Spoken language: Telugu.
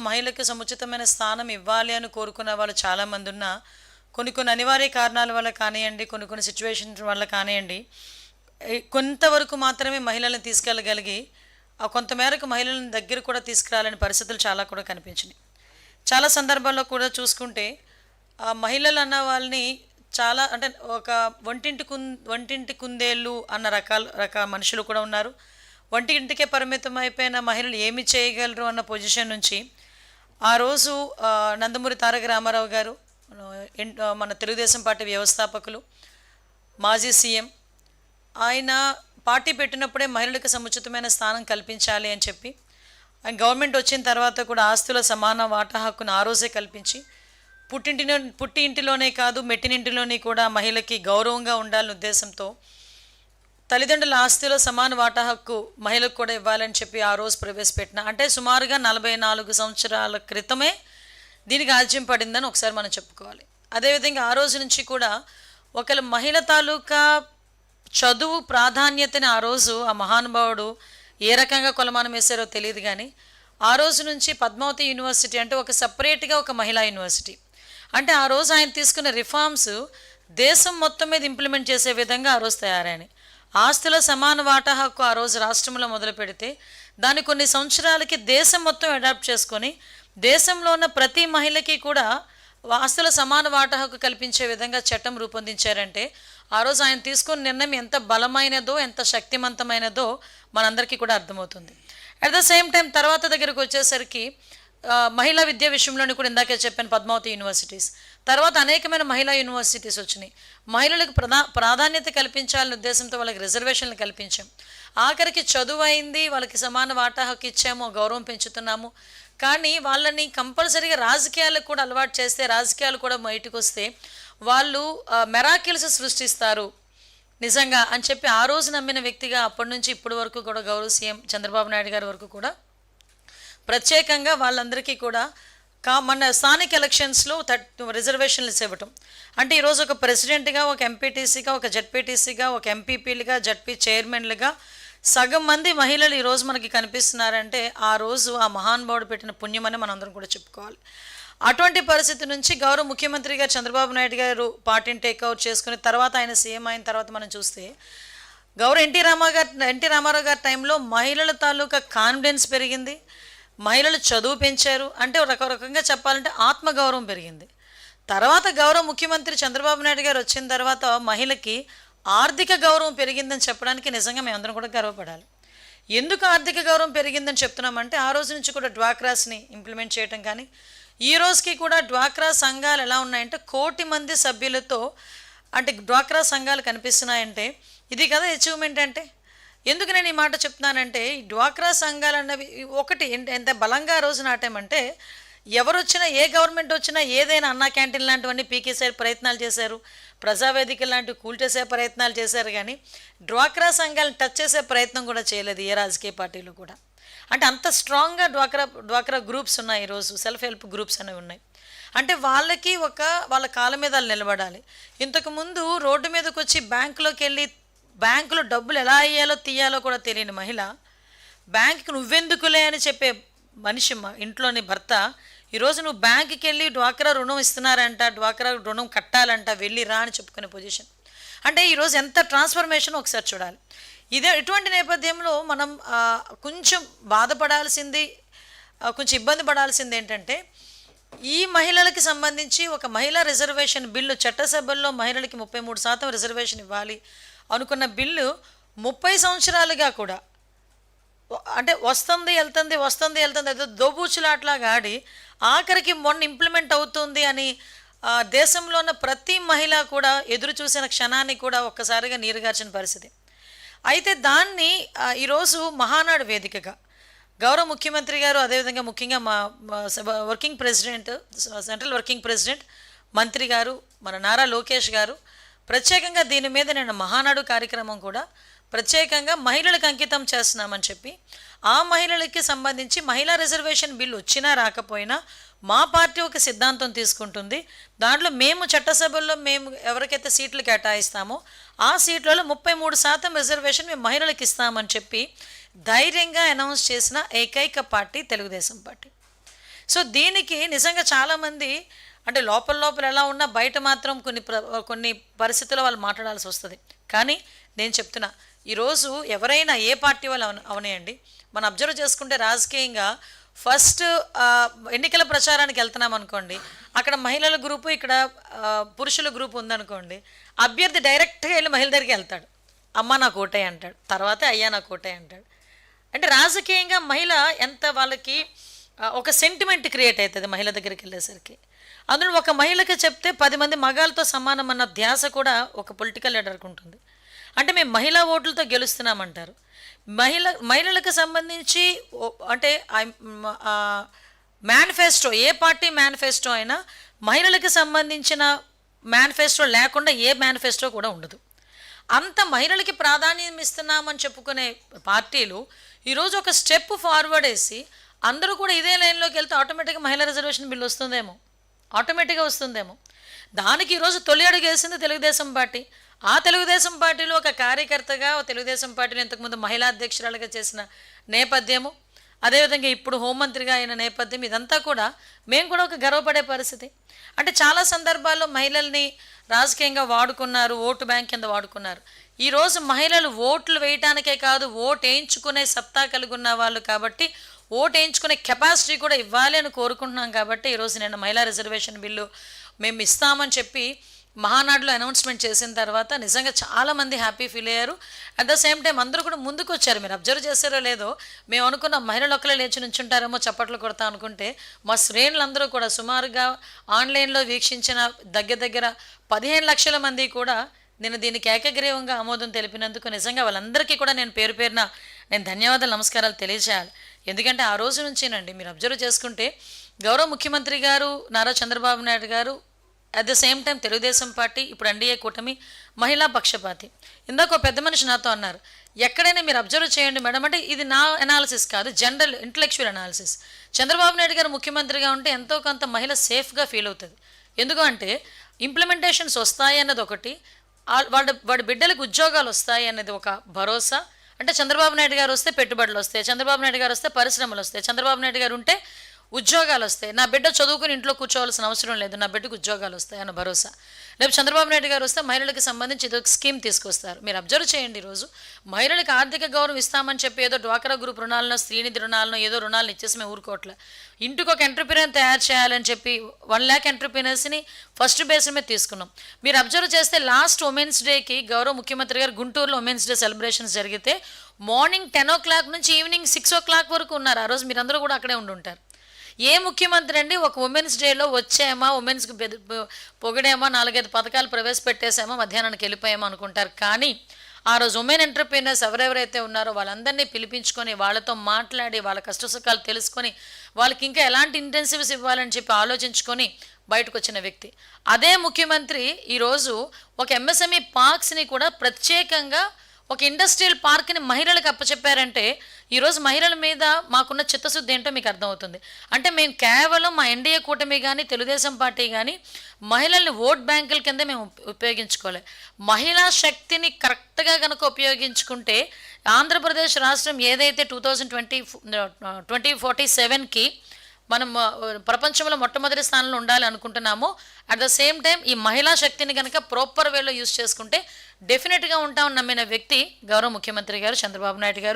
మహిళలకు సముచితమైన స్థానం ఇవ్వాలి అని కోరుకున్న వాళ్ళు చాలామంది ఉన్నా కొన్ని అనివార్య కారణాల వల్ల కానివ్వండి, కొన్ని సిచ్యువేషన్స్ వల్ల కానివ్వండి, కొంతవరకు మాత్రమే మహిళలను తీసుకెళ్ళగలిగి కొంతమేరకు మహిళలను దగ్గర కూడా తీసుకురాలని పరిస్థితులు చాలా కూడా కనిపించినాయి. చాలా సందర్భాల్లో కూడా చూసుకుంటే మహిళలు అన్న వాళ్ళని చాలా అంటే ఒక వంటింటి కుందేళ్ళు అన్న రకాల మనుషులు కూడా ఉన్నారు. వంటింటికే పరిమితం అయిపోయిన మహిళలు ఏమి చేయగలరు అన్న పొజిషన్ నుంచి ఆ రోజు నందమూరి తారక రామారావు గారు, మన తెలుగుదేశం పార్టీ వ్యవస్థాపకులు, మాజీ సీఎం, ఆయన పార్టీ పెట్టినప్పుడే మహిళలకు సముచితమైన స్థానం కల్పించాలి అని చెప్పి గవర్నమెంట్ వచ్చిన తర్వాత కూడా ఆస్తుల సమాన వాటా హక్కును ఆ రోజే కల్పించి పుట్టి ఇంటిలోనే కాదు మెట్టినింటిలోనే కూడా మహిళకి గౌరవంగా ఉండాలనే ఉద్దేశంతో తల్లిదండ్రుల ఆస్తిలో సమాన వాటా హక్కు మహిళకు కూడా ఇవ్వాలని చెప్పి ఆ రోజు ప్రవేశపెట్టిన, అంటే సుమారుగా 44 సంవత్సరాల క్రితమే దీనికి ఆజ్యం పడిందని ఒకసారి మనం చెప్పుకోవాలి. అదేవిధంగా ఆ రోజు నుంచి కూడా ఒకవేళ మహిళ తాలూకా చదువు ప్రాధాన్యతని ఆ రోజు ఆ మహానుభావుడు ఏ రకంగా కొలమానం వేశారో తెలియదు, కానీ ఆ రోజు నుంచి పద్మావతి యూనివర్సిటీ అంటే ఒక సపరేట్గా ఒక మహిళా యూనివర్సిటీ, అంటే ఆ రోజు ఆయన తీసుకున్న రిఫార్మ్స్ దేశం మొత్తం మీద ఇంప్లిమెంట్ చేసే విధంగా ఆ రోజు తయారైనాయి. ఆస్తుల సమాన వాటా హక్కు ఆ రోజు రాష్ట్రంలో మొదలు పెడితే దాన్ని కొన్ని సంవత్సరాలకి దేశం మొత్తం అడాప్ట్ చేసుకొని దేశంలో ఉన్న ప్రతి మహిళకి కూడా ఆస్తుల సమాన వాటా హక్కు కల్పించే విధంగా చట్టం రూపొందించారంటే ఆ రోజు ఆయన తీసుకున్న నిర్ణయం ఎంత బలమైనదో ఎంత శక్తివంతమైనదో మనందరికీ కూడా అర్థమవుతుంది. అట్ ద సేమ్ టైం తర్వాత దగ్గరకు వచ్చేసరికి మహిళా విద్యా విషయంలోని కూడా ఇందాకే చెప్పాను పద్మావతి యూనివర్సిటీస్, తర్వాత అనేకమైన మహిళా యూనివర్సిటీస్ వచ్చినాయి. మహిళలకు ప్రాధాన్యత కల్పించాలనే ఉద్దేశంతో వాళ్ళకి రిజర్వేషన్లు కల్పించాం. ఆఖరికి చదువు అయింది, వాళ్ళకి సమాన వాటా హక్కు ఇచ్చాము, గౌరవం పెంచుతున్నాము. కానీ వాళ్ళని కంపల్సరీగా రాజకీయాలకు కూడా అలవాటు చేస్తే, రాజకీయాలు కూడా బయటకు వస్తే వాళ్ళు మెరాకిల్స్ సృష్టిస్తారు నిజంగా అని చెప్పి ఆ రోజు నమ్మిన వ్యక్తిగా అప్పటి నుంచి ఇప్పటి వరకు కూడా గౌరవ సీఎం చంద్రబాబు నాయుడు గారి వరకు కూడా ప్రత్యేకంగా వాళ్ళందరికీ కూడా మన స్థానిక ఎలక్షన్స్లో రిజర్వేషన్లు ఇవ్వటం, అంటే ఈరోజు ఒక ప్రెసిడెంట్గా, ఒక ఎంపీటీసీగా, ఒక జడ్పీటీసీగా, ఒక ఎంపీపీలుగా, జడ్పీ చైర్మన్లుగా సగం మంది మహిళలు ఈరోజు మనకి కనిపిస్తున్నారంటే ఆ రోజు ఆ మహానుభావుడు పెట్టిన పుణ్యమని మనందరం కూడా చెప్పుకోవాలి. అటువంటి పరిస్థితి నుంచి గౌరవ ముఖ్యమంత్రి గారు చంద్రబాబు నాయుడు గారు పార్టీని టేక్అవుట్ చేసుకుని తర్వాత ఆయన సీఎం అయిన తర్వాత మనం చూస్తే గౌరవ ఎన్టీ రామారావు గారి టైంలో మహిళల తాలూకా కాన్ఫిడెన్స్ పెరిగింది, మహిళలు చదువు పెంచారు, అంటే ఒక రకంగా చెప్పాలంటే ఆత్మగౌరవం పెరిగింది. తర్వాత గౌరవ ముఖ్యమంత్రి చంద్రబాబు నాయుడు గారు వచ్చిన తర్వాత మహిళకి ఆర్థిక గౌరవం పెరిగిందని చెప్పడానికి నిజంగా మేమందరం కూడా గర్వపడాలి. ఎందుకు ఆర్థిక గౌరవం పెరిగిందని చెప్తున్నామంటే ఆ రోజు నుంచి కూడా డ్వాక్రాస్ని ఇంప్లిమెంట్ చేయటం, కానీ ఈ రోజుకి కూడా డ్వాక్రా సంఘాలు ఎలా ఉన్నాయంటే 1 కోటి మంది సభ్యులతో అంటే డ్వాక్రా సంఘాలు కనిపిస్తున్నాయంటే ఇది కదా అచీవ్మెంట్. అంటే ఎందుకు నేను ఈ మాట చెప్తున్నానంటే ఈ డ్వాక్రా సంఘాలు అన్నవి ఒకటి ఎంత బలంగా రోజు నాటామంటే ఎవరు వచ్చినా ఏ గవర్నమెంట్ వచ్చినా ఏదైనా అన్నా క్యాంటీన్ లాంటివన్నీ పీకేసే ప్రయత్నాలు చేశారు, ప్రజావేదిక లాంటివి కూల్చేసే ప్రయత్నాలు చేశారు, కానీ డ్వాక్రా సంఘాలను టచ్ చేసే ప్రయత్నం కూడా చేయలేదు ఏ రాజకీయ పార్టీలు కూడా. అంటే అంత స్ట్రాంగ్గా డ్వాక్రా గ్రూప్స్ ఉన్నాయి ఈరోజు, సెల్ఫ్ హెల్ప్ గ్రూప్స్ అనేవి ఉన్నాయి. అంటే వాళ్ళకి వాళ్ళ కాళ్ళ మీద వాళ్ళు నిలబడాలి. ఇంతకుముందు రోడ్డు మీదకి వచ్చి బ్యాంకులోకి వెళ్ళి బ్యాంకులో డబ్బులు ఎలా అయ్యాలో తీయాలో కూడా తెలియని మహిళ బ్యాంకుకి నువ్వెందుకులే అని చెప్పే మనిషి ఇంట్లోని భర్త ఈరోజు నువ్వు బ్యాంకుకి వెళ్ళి డ్వాక్రా రుణం ఇస్తున్నారంట, డ్వాక్రా రుణం కట్టాలంట, వెళ్ళి రా అని చెప్పుకునే పొజిషన్. అంటే ఈరోజు ఎంత ట్రాన్స్ఫర్మేషన్ ఒకసారి చూడాలి. ఇటువంటి నేపథ్యంలో మనం కొంచెం బాధపడాల్సింది, కొంచెం ఇబ్బంది పడాల్సింది ఏంటంటే ఈ మహిళలకి సంబంధించి ఒక మహిళా రిజర్వేషన్ బిల్లు చట్టసభల్లో మహిళలకి 33% రిజర్వేషన్ ఇవ్వాలి అనుకున్న బిల్లు 30 సంవత్సరాలుగా కూడా అంటే వస్తుంది వెళ్తుంది ఏదో దోబూచులాట్లాగా ఆడి ఆఖరికి మొన్న ఇంప్లిమెంట్ అవుతుంది అని దేశంలో ఉన్న ప్రతి మహిళ కూడా ఎదురు చూసిన క్షణాన్ని కూడా ఒక్కసారిగా నీరుగార్చిన పరిస్థితి. అయితే దాన్ని ఈరోజు మహానాడు వేదికగా గౌరవ ముఖ్యమంత్రి గారు, అదేవిధంగా ముఖ్యంగా మా working president, central working president మంత్రి గారు, మన నారా లోకేష్ గారు ప్రత్యేకంగా దీని మీద నేను మహానాడు కార్యక్రమం కూడా ప్రత్యేకంగా మహిళలకు అంకితం చేస్తున్నామని చెప్పి ఆ మహిళలకి సంబంధించి మహిళా రిజర్వేషన్ బిల్లు వచ్చినా రాకపోయినా మా పార్టీ ఒక సిద్ధాంతం తీసుకుంటుంది. దాంట్లో మేము చట్టసభల్లో మేము ఎవరికైతే సీట్లు కేటాయిస్తామో ఆ సీట్లలో 33% రిజర్వేషన్ మేము మహిళలకు ఇస్తామని చెప్పి ధైర్యంగా అనౌన్స్ చేసిన ఏకైక పార్టీ తెలుగుదేశం పార్టీ. సో దీనికి నిజంగా చాలామంది అంటే లోపల లోపల ఎలా ఉన్నా బయట మాత్రం కొన్ని పరిస్థితుల్లో వాళ్ళు మాట్లాడాల్సి వస్తుంది. కానీ నేను చెప్తున్నా, ఈరోజు ఎవరైనా ఏ పార్టీ వాళ్ళు అవనేయండి, మనం అబ్జర్వ్ చేసుకుంటే రాజకీయంగా ఫస్ట్ ఎన్నికల ప్రచారానికి వెళ్తున్నాం అనుకోండి, అక్కడ మహిళల గ్రూపు, ఇక్కడ పురుషుల గ్రూపు ఉందనుకోండి, అభ్యర్థి డైరెక్ట్గా వెళ్ళి మహిళ దగ్గరికి వెళ్తాడు, అమ్మ నాకు ఓటే అంటాడు, తర్వాత అయ్యా నాకు ఓటే అంటాడు. అంటే రాజకీయంగా మహిళ ఎంత వాళ్ళకి ఒక సెంటిమెంట్ క్రియేట్ అవుతుంది మహిళ దగ్గరికి వెళ్ళేసరికి. అందులో ఒక మహిళకి చెప్తే 10 మంది మగాళ్ళతో సమానం అన్న ధ్యాస కూడా ఒక పొలిటికల్ లీడర్కి ఉంటుంది. అంటే మేము మహిళా ఓట్లతో గెలుస్తున్నామంటారు. మహిళలకు సంబంధించి అంటే మేనిఫెస్టో, ఏ పార్టీ మేనిఫెస్టో అయినా మహిళలకు సంబంధించిన మేనిఫెస్టో లేకుండా ఏ మేనిఫెస్టో కూడా ఉండదు. అంత మహిళలకి ప్రాధాన్యం ఇస్తున్నామని చెప్పుకునే పార్టీలు ఈరోజు ఒక స్టెప్ ఫార్వర్డ్ వేసి అందరూ కూడా ఇదే లైన్లోకి వెళ్తే ఆటోమేటిక్గా మహిళా రిజర్వేషన్ బిల్ వస్తుందేమో, ఆటోమేటిక్గా వస్తుందేమో. దానికి ఈరోజు తొలి అడుగు వేసింది తెలుగుదేశం పార్టీ. ఆ తెలుగుదేశం పార్టీలో ఒక కార్యకర్తగా, తెలుగుదేశం పార్టీలో ఇంతకుముందు మహిళా అధ్యక్షురాలుగా చేసిన నేపథ్యము, అదేవిధంగా ఇప్పుడు హోంమంత్రిగా అయిన నేపథ్యం, ఇదంతా కూడా మేము కూడా ఒక గర్వపడే పరిస్థితి. అంటే చాలా సందర్భాల్లో మహిళల్ని రాజకీయంగా వాడుకున్నారు, ఓటు బ్యాంక్ కింద వాడుకున్నారు. ఈరోజు మహిళలు ఓట్లు వేయటానికే కాదు, ఓటు వేయించుకునే సత్తా కలిగి ఉన్న వాళ్ళు కాబట్టి ఓటు వేయించుకునే కెపాసిటీ కూడా ఇవ్వాలి అని కోరుకుంటున్నాం. కాబట్టి ఈరోజు నేను మహిళా రిజర్వేషన్ బిల్లు మేము ఇస్తామని చెప్పి మహానాడులో అనౌన్స్మెంట్ చేసిన తర్వాత నిజంగా చాలామంది హ్యాపీ ఫీల్ అయ్యారు. అట్ ద సేమ్ టైం అందరూ కూడా ముందుకు వచ్చారు. మీరు అబ్జర్వ్ చేశారో లేదో, మేము అనుకున్న మహిళలు ఒక్కలే లేచి నుంచుంటారేమో చప్పట్లు కొడతా అనుకుంటే మా శ్రేణులందరూ కూడా సుమారుగా ఆన్లైన్లో వీక్షించిన దగ్గర 15 లక్షల మంది కూడా నేను దీనికి ఏకగ్రీవంగా ఆమోదం తెలిపినందుకు నిజంగా వాళ్ళందరికీ కూడా నేను పేరు పేరున నేను ధన్యవాదాలు, నమస్కారాలు తెలియజేయాలి. ఎందుకంటే ఆ రోజు నుంచేనండి మీరు అబ్జర్వ్ చేసుకుంటే గౌరవ ముఖ్యమంత్రి గారు నారా చంద్రబాబు నాయుడు గారు, at the same time Telugu Desam party, ఇప్పుడు ఎన్డీఏ కూటమి మహిళా పక్షపాతి. ఇందాక ఒక పెద్ద మనిషి నాతో అన్నారు, ఎక్కడైనా మీరు అబ్జర్వ్ చేయండి మేడం అంటే, ఇది నా అనాలిసిస్ కాదు, general intellectual analysis. Chandrababu Naidu గారు ముఖ్యమంత్రిగా ఉంటే ఎంతో కొంత మహిళ సేఫ్గా ఫీల్ అవుతుంది. ఎందుకంటే ఇంప్లిమెంటేషన్స్ వస్తాయి అన్నది ఒకటి, వాడి బిడ్డలకు ఉద్యోగాలు వస్తాయి అన్నది ఒక భరోసా. అంటే చంద్రబాబు నాయుడు గారు వస్తే పెట్టుబడులు వస్తాయి, చంద్రబాబు నాయుడు గారు వస్తే పరిశ్రమలు వస్తాయి, చంద్రబాబు నాయుడు గారు ఉంటే ఉద్యోగాలు వస్తాయి, నా బిడ్డ చదువుకుని ఇంట్లో కూర్చోవాల్సిన అవసరం లేదు, నా బిడ్డకు ఉద్యోగాలు వస్తాయి అన్న భరోసా. రేపు చంద్రబాబు నాయుడు గారు వస్తే మహిళలకు సంబంధించి ఏదో స్కీమ్ తీసుకొస్తారు. మీరు అబ్జర్వ్ చేయండి, ఈరోజు మహిళలకు ఆర్థిక గౌరవం ఇస్తామని చెప్పి ఏదో డ్వాక్రా గ్రూప్ రుణాలను, స్త్రీనిధి రుణాలను, ఏదో రుణాలను ఇచ్చేసి మేము ఊరుకోవట్లే. ఇంటికి ఒక ఎంటర్ప్రీనర్ తయారు చేయాలని చెప్పి 1 lakh ఎంటర్ప్రీనర్స్ని ఫస్ట్ బేస్ మీద తీసుకున్నాం. మీరు అబ్జర్వ్ చేస్తే లాస్ట్ ఉమెన్స్ డేకి గౌరవ ముఖ్యమంత్రి గారు గుంటూరులో ఉమెన్స్ డే సెలబ్రేషన్స్ జరిగితే మార్నింగ్ 10 o'clock నుంచి ఈవినింగ్ 6 o'clock వరకు ఉన్నారు. ఆ రోజు మీరందరూ కూడా అక్కడే ఉండుంటారు. ఏ ముఖ్యమంత్రి అండి ఒక ఉమెన్స్ డేలో వచ్చామా, ఉమెన్స్కి పొగిడేమా, 4-5 పథకాలు ప్రవేశపెట్టేసామా, మధ్యాహ్నానికి వెళ్ళిపోయామా అనుకుంటారు. కానీ ఆ రోజు ఉమెన్ ఎంటర్ప్రీనర్స్ ఎవరెవరైతే ఉన్నారో వాళ్ళందరినీ పిలిపించుకొని వాళ్ళతో మాట్లాడి వాళ్ళ కష్టసుఖాలు తెలుసుకొని వాళ్ళకి ఇంకా ఎలాంటి ఇంటెన్సివ్స్ ఇవ్వాలని చెప్పి ఆలోచించుకొని బయటకు వచ్చిన వ్యక్తి. అదే ముఖ్యమంత్రి ఈరోజు ఒక ఎంఎస్ఎంఈ పార్క్స్ని కూడా ప్రత్యేకంగా ఒక ఇండస్ట్రియల్ పార్క్ని మహిళలకు అప్పచెప్పారంటే ఈరోజు మహిళల మీద మాకున్న చిత్తశుద్ధి ఏంటో మీకు అర్థమవుతుంది. అంటే మేము కేవలం మా ఎన్డీఏ కూటమి కానీ తెలుగుదేశం పార్టీ కానీ మహిళల్ని ఓట్ బ్యాంకుల కింద మేము ఉపయోగించుకోలే. మహిళా శక్తిని కరెక్ట్గా కనుక ఉపయోగించుకుంటే ఆంధ్రప్రదేశ్ రాష్ట్రం ఏదైతే 2047కి మనం ప్రపంచంలో మొట్టమొదటి స్థానంలో ఉండాలి అనుకుంటున్నామో, అట్ ద సేమ్ టైం ఈ మహిళా శక్తిని కనుక ప్రాపర్ వేలో యూజ్ చేసుకుంటే డెఫినెట్గా ఉంటామని నమ్మిన వ్యక్తి గౌరవ ముఖ్యమంత్రి గారు చంద్రబాబు నాయుడు గారు.